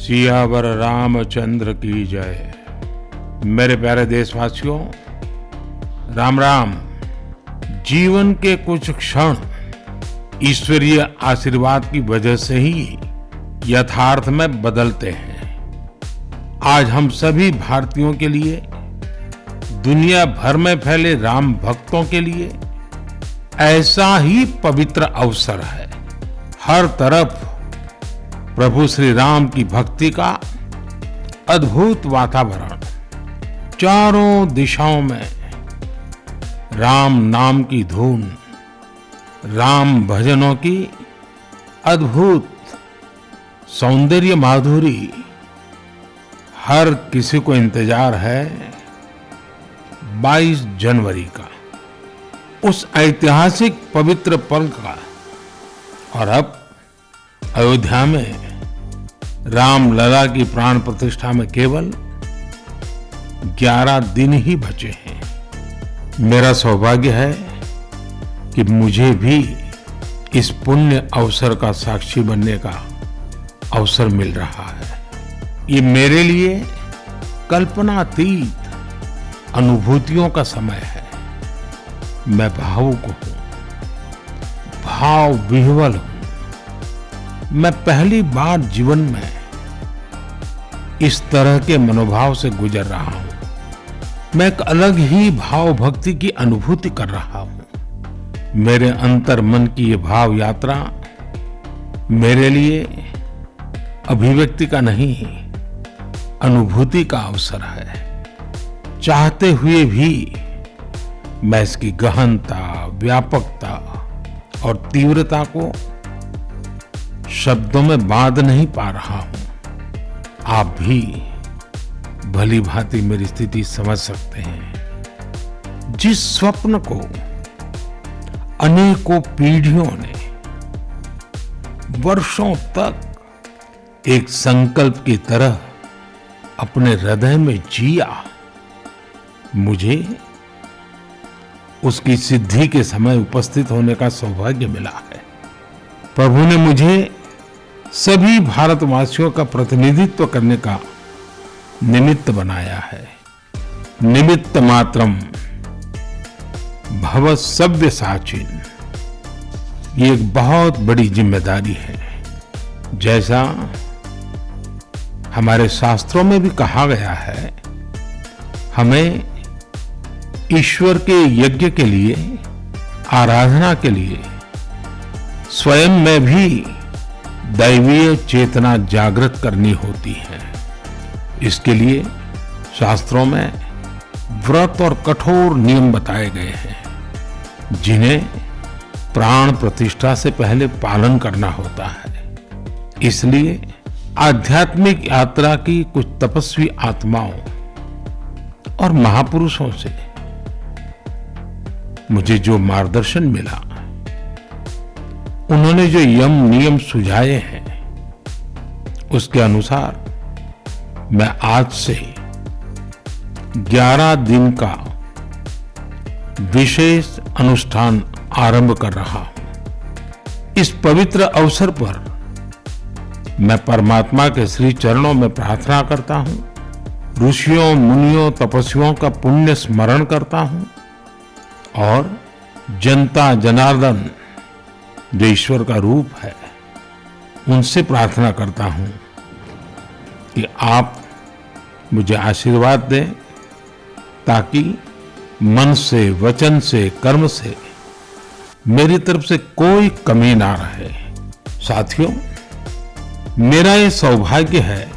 सियावर रामचंद्र की जय। मेरे प्यारे देशवासियों, राम राम। जीवन के कुछ क्षण ईश्वरीय आशीर्वाद की वजह से ही यथार्थ में बदलते हैं। आज हम सभी भारतीयों के लिए, दुनिया भर में फैले राम भक्तों के लिए ऐसा ही पवित्र अवसर है। हर तरफ प्रभु श्री राम की भक्ति का अद्भुत वातावरण, चारों दिशाओं में राम नाम की धुन, राम भजनों की अद्भुत सौंदर्य माधुरी। हर किसी को इंतजार है 22 जनवरी का, उस ऐतिहासिक पवित्र पल का। और अब अयोध्या में राम लला की प्राण प्रतिष्ठा में केवल 11 दिन ही बचे हैं। मेरा सौभाग्य है कि मुझे भी इस पुण्य अवसर का साक्षी बनने का अवसर मिल रहा है। ये मेरे लिए कल्पनातीत अनुभूतियों का समय है। मैं भावुक हूं, भाव विह्वल हूं। मैं पहली बार जीवन में इस तरह के मनोभाव से गुजर रहा हूं। मैं एक अलग ही भाव भक्ति की अनुभूति कर रहा हूं। मेरे अंतर मन की ये भाव यात्रा मेरे लिए अभिव्यक्ति का नहीं, अनुभूति का अवसर है। चाहते हुए भी मैं इसकी गहनता, व्यापकता और तीव्रता को शब्दों में बांध नहीं पा रहा हूं। आप भी भली भांति मेरी स्थिति समझ सकते हैं। जिस स्वप्न को अनेकों पीढ़ियों ने वर्षों तक एक संकल्प की तरह अपने हृदय में जिया, मुझे उसकी सिद्धि के समय उपस्थित होने का सौभाग्य मिला है। प्रभु ने मुझे सभी भारतवासियों का प्रतिनिधित्व करने का निमित्त बनाया है। निमित्त मात्रम भव सव्य साचिन। ये एक बहुत बड़ी जिम्मेदारी है। जैसा हमारे शास्त्रों में भी कहा गया है, हमें ईश्वर के यज्ञ के लिए, आराधना के लिए स्वयं में भी दैवीय चेतना जागृत करनी होती है। इसके लिए शास्त्रों में व्रत और कठोर नियम बताए गए हैं, जिन्हें प्राण प्रतिष्ठा से पहले पालन करना होता है। इसलिए आध्यात्मिक यात्रा की कुछ तपस्वी आत्माओं और महापुरुषों से मुझे जो मार्गदर्शन मिला, उन्होंने जो यम नियम सुझाए हैं, उसके अनुसार मैं आज से 11 दिन का विशेष अनुष्ठान आरंभ कर रहा हूं। इस पवित्र अवसर पर मैं परमात्मा के श्री चरणों में प्रार्थना करता हूं, ऋषियों, मुनियों, तपस्वियों का पुण्य स्मरण करता हूं और जनता जनार्दन, जो ईश्वर का रूप है, उनसे प्रार्थना करता हूं कि आप मुझे आशीर्वाद दें, ताकि मन से, वचन से, कर्म से मेरी तरफ से कोई कमी ना रहे। साथियों, मेरा ये सौभाग्य है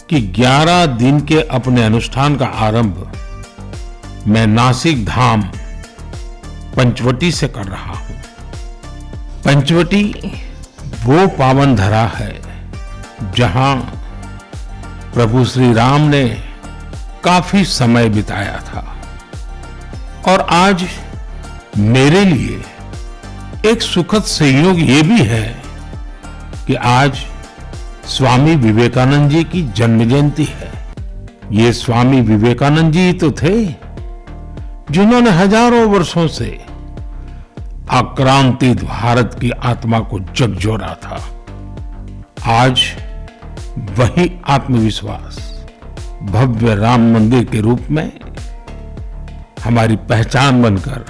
कि 11 दिन के अपने अनुष्ठान का आरंभ मैं नासिक धाम पंचवटी से कर रहा हूं। पंचवटी वो पावन धरा है जहां प्रभु श्री राम ने काफी समय बिताया था। और आज मेरे लिए एक सुखद संयोग ये भी है कि आज स्वामी विवेकानंद जी की जन्म जयंती है। ये स्वामी विवेकानंद जी तो थे जिन्होंने हजारों वर्षों से आक्रांतित भारत की आत्मा को झकझोरा था। आज वही आत्मविश्वास भव्य राम मंदिर के रूप में हमारी पहचान बनकर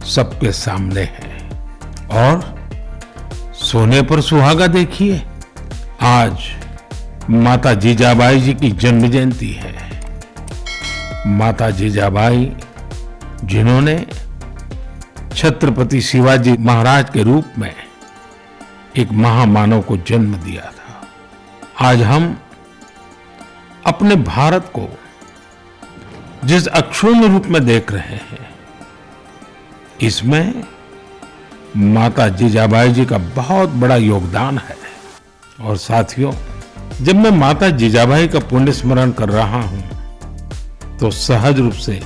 सबके सामने है। और सोने पर सुहागा देखिए, आज माता जीजाबाई जी की जन्म जयंती है। माता जीजाबाई जिन्होंने छत्रपति शिवाजी महाराज के रूप में एक महामानव को जन्म दिया था। आज हम अपने भारत को जिस अक्षुण्ण रूप में देख रहे हैं, इसमें माता जीजाबाई जी का बहुत बड़ा योगदान है। और साथियों, जब मैं माता जीजाबाई का पुण्य स्मरण कर रहा हूं तो सहज रूप से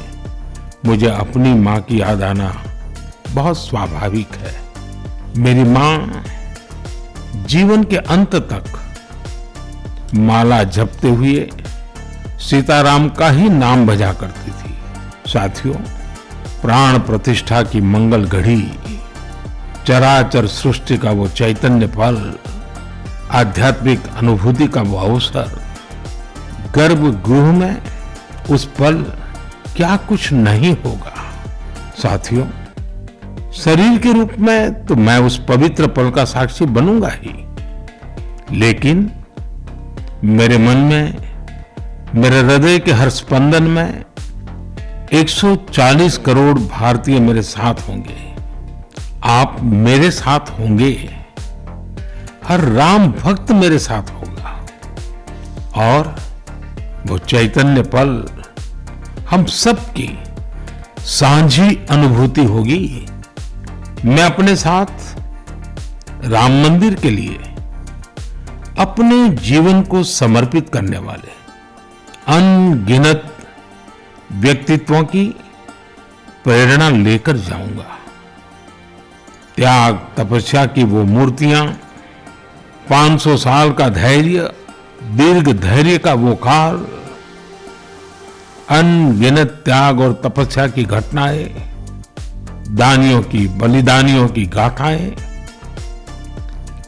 मुझे अपनी मां की याद आना बहुत स्वाभाविक है। मेरी मां जीवन के अंत तक माला जपते हुए सीताराम का ही नाम भजा करती थी। साथियों, प्राण प्रतिष्ठा की मंगल घड़ी, चराचर सृष्टि का वो चैतन्य पल, आध्यात्मिक अनुभूति का वो अवसर, गर्भगृह में उस पल क्या कुछ नहीं होगा। साथियों, शरीर के रूप में तो मैं उस पवित्र पल का साक्षी बनूंगा ही, लेकिन मेरे मन में, मेरे हृदय के हर स्पंदन में 140 करोड़ भारतीय मेरे साथ होंगे। आप मेरे साथ होंगे, हर राम भक्त मेरे साथ होगा और वो चैतन्य पल हम सबकी साझी अनुभूति होगी। मैं अपने साथ राम मंदिर के लिए अपने जीवन को समर्पित करने वाले अनगिनत व्यक्तित्वों की प्रेरणा लेकर जाऊंगा। त्याग तपस्या की वो मूर्तियां, 500 साल का धैर्य, दीर्घ धैर्य का वो काल, अनगिनत त्याग और तपस्या की घटनाएं, दानियों की, बलिदानियों की गाथाएं,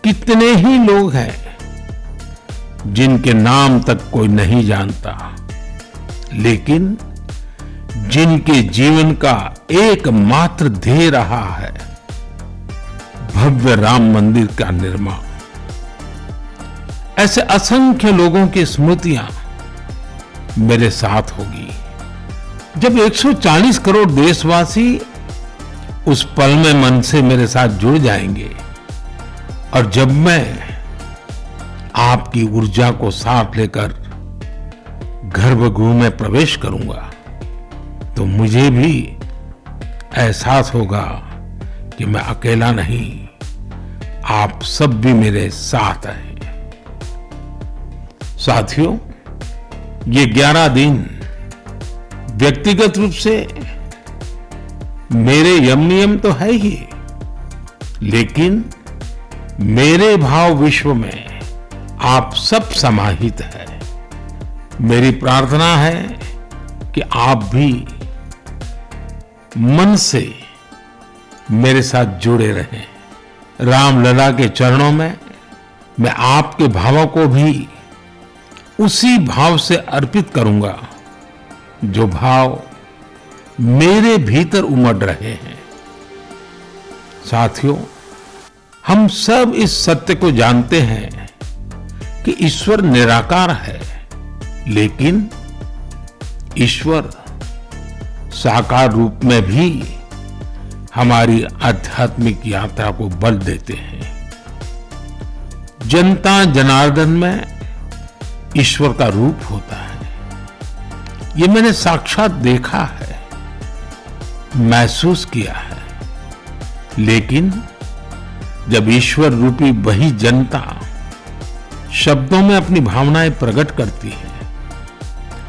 कितने ही लोग हैं जिनके नाम तक कोई नहीं जानता, लेकिन जिनके जीवन का एकमात्र ध्येय रहा है भव्य राम मंदिर का निर्माण। ऐसे असंख्य लोगों की स्मृतियां मेरे साथ होगी जब 140 करोड़ देशवासी उस पल में मन से मेरे साथ जुड़ जाएंगे। और जब मैं आपकी ऊर्जा को साथ लेकर गर्भगृह में प्रवेश करूंगा तो मुझे भी एहसास होगा कि मैं अकेला नहीं, आप सब भी मेरे साथ हैं। साथियों, ये 11 दिन व्यक्तिगत रूप से मेरे यम नियम तो है ही, लेकिन मेरे भाव विश्व में आप सब समाहित है। मेरी प्रार्थना है कि आप भी मन से मेरे साथ जुड़े रहें। रामलला के चरणों में मैं आपके भावों को भी उसी भाव से अर्पित करूंगा जो भाव मेरे भीतर उमड़ रहे हैं। साथियों, हम सब इस सत्य को जानते हैं कि ईश्वर निराकार है, लेकिन ईश्वर साकार रूप में भी हमारी आध्यात्मिक यात्रा को बल देते हैं। जनता जनार्दन में ईश्वर का रूप होता है, ये मैंने साक्षात देखा है, महसूस किया है। लेकिन जब ईश्वर रूपी वही जनता शब्दों में अपनी भावनाएं प्रकट करती है,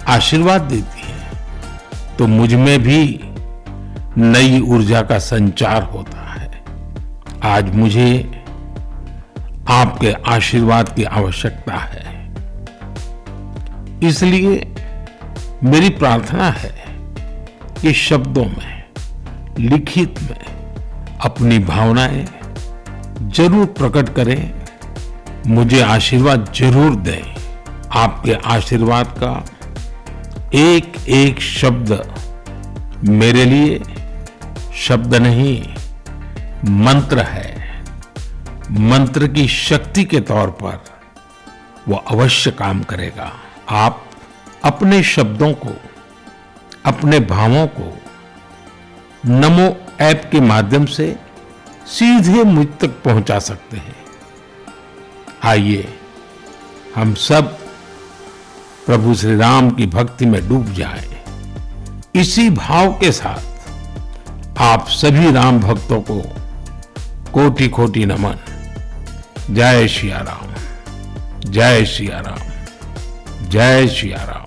आशीर्वाद देती है, तो मुझ में भी नई ऊर्जा का संचार होता है। आज मुझे आपके आशीर्वाद की आवश्यकता है, इसलिए मेरी प्रार्थना है कि शब्दों में, लिखित में अपनी भावनाएं जरूर प्रकट करें मुझे आशीर्वाद जरूर दें। आपके आशीर्वाद का एक एक शब्द मेरे लिए शब्द नहीं, मंत्र है। मंत्र की शक्ति के तौर पर वो अवश्य काम करेगा। आप अपने शब्दों को, अपने भावों को नमो ऐप के माध्यम से सीधे मुझ तक पहुंचा सकते हैं। आइए हम सब प्रभु श्री राम की भक्ति में डूब जाएं। इसी भाव के साथ आप सभी राम भक्तों को कोटि कोटि नमन। जय सिया राम, जय सिया राम, जय सिया राम।